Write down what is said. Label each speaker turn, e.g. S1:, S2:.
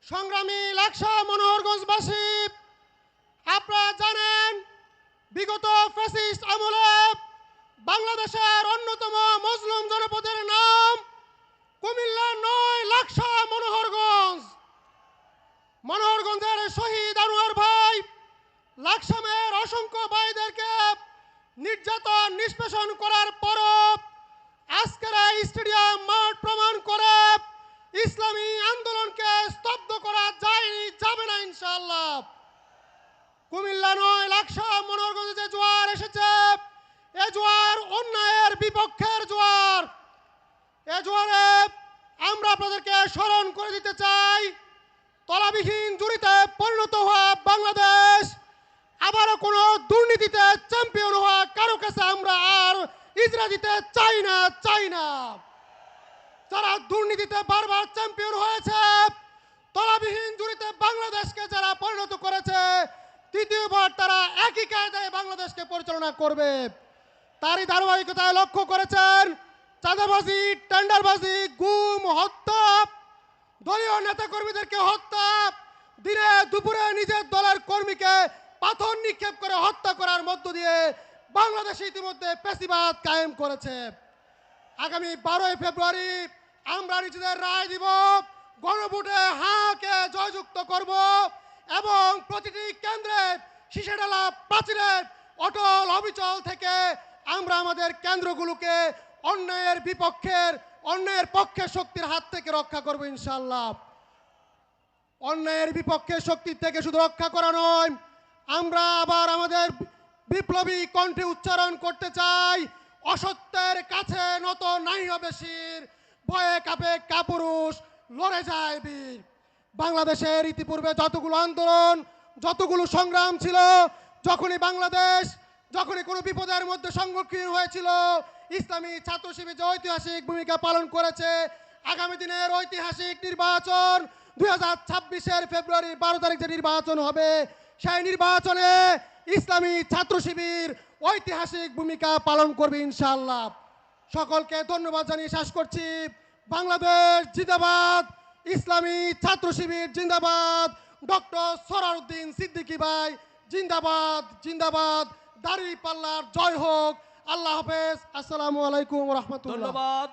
S1: সংগ্রামী লাকসা মনোহরগঞ্জবাসী, আপনারা জানেন বিগত ফ্যাসিস্ট আমলে বাংলাদেশের অন্যতম মজলুম জনপদের নাম কুমিল্লা নয়, লাকসা মনোহরগঞ্জ। মনোহরগঞ্জের শহীদ আনোয়ার ভাই লাকসামের অসংখ্য ভাইদেরকে নির্যাতন নিষ্পেষণ করার পরও আজকের এই স্টেডিয়াম মাঠ প্রমাণ করে ইসলামী আন্দোলনকে স্তব্ধ করা যায়নি, যাবে না ইনশাআল্লাহ। কুমিল্লা নয়, লাকসা মনোহরগঞ্জে যে জোয়ার এসেছে, এ জোয়ার অন্যায়ের বিপক্ষের জোয়ার। এ জোয়ারে আমরা আপনাদেরকে স্মরণ করে দিতে চাই, তলাবিহীন জুড়িতে পরিণত হওয়া বাংলাদেশ আবারও কোনো দুর্নীতিতে চ্যাম্পিয়ন হওয়া কারো কাছে আমরা আর ইজরা দিতে চাই না। যারা দুর্নীতিতে বারবার চ্যাম্পিয়ন হয়েছে, তলাবিহীন জুড়িতে বাংলাদেশকে যারা পরিণত করেছে, তৃতীয়বার তারা একই কায়দায় বাংলাদেশকে পরিচালনা করবে। তারই ধারাবাহিকতায় লক্ষ্য করেছেন চাঁদাবাজি, টেন্ডারবাজি, গুম, হত্যা, দলীয় নেতাকর্মীদেরকে হত্যা, দিনে দুপুরে নিজের দলের কর্মীকে পাথর নিক্ষেপ করে হত্যা করার মধ্য দিয়ে বাংলাদেশে ইতিমধ্যে ফ্যাসিবাদ কায়েম করেছে। আগামী 12ই ফেব্রুয়ারি আমরা নিজেদের রায় দিব, গণভোটে হাঁকে জয়যুক্ত করব এবং প্রতিটি কেন্দ্রে শীষেডালা প্রাচীরের অটল অবিচল থেকে আমরা আমাদের কেন্দ্রগুলোকে অন্যায়ের পক্ষে শক্তির হাত থেকে রক্ষা করব ইনশাআল্লাহ। অন্যায়ের বিপক্ষে শক্তি থেকে শুধু রক্ষা করা নয়, আমরা আবার আমাদের বিপ্লবী কণ্ঠে উচ্চারণ করতে চাই, অসত্যের কাছে নত নাই হবে শির, ভয়ে কাঁপে কাপুরুষ, লড়ে যায় বীর। বাংলাদেশের ইতিপূর্বে যতগুলো আন্দোলন, যতগুলো সংগ্রাম ছিল, যখনই কোনো বিপদের মধ্যে সম্মুখীন হয়েছিল, ইসলামী ছাত্র শিবির যে ঐতিহাসিক ভূমিকা পালন করেছে। আগামী দিনের ঐতিহাসিক নির্বাচন 2026-এর ফেব্রুয়ারি 12 তারিখ যে নির্বাচন হবে, সেই নির্বাচনে ইসলামী ছাত্র শিবির ঐতিহাসিক ভূমিকা পালন করবে ইনশাআল্লাহ। সকলকে ধন্যবাদ জানিয়ে শেষ করছি। বাংলাদেশ জিন্দাবাদ, ইসলামী ছাত্র শিবির জিন্দাবাদ, ডক্টর সরারউদ্দিন সিদ্দিকী ভাই জিন্দাবাদ, দাঁড়িপাল্লার জয় হোক। আল্লাহ হাফেজ, আসসালামু আলাইকুম ওয়া রাহমাতুল্লাহ।
S2: ধন্যবাদ।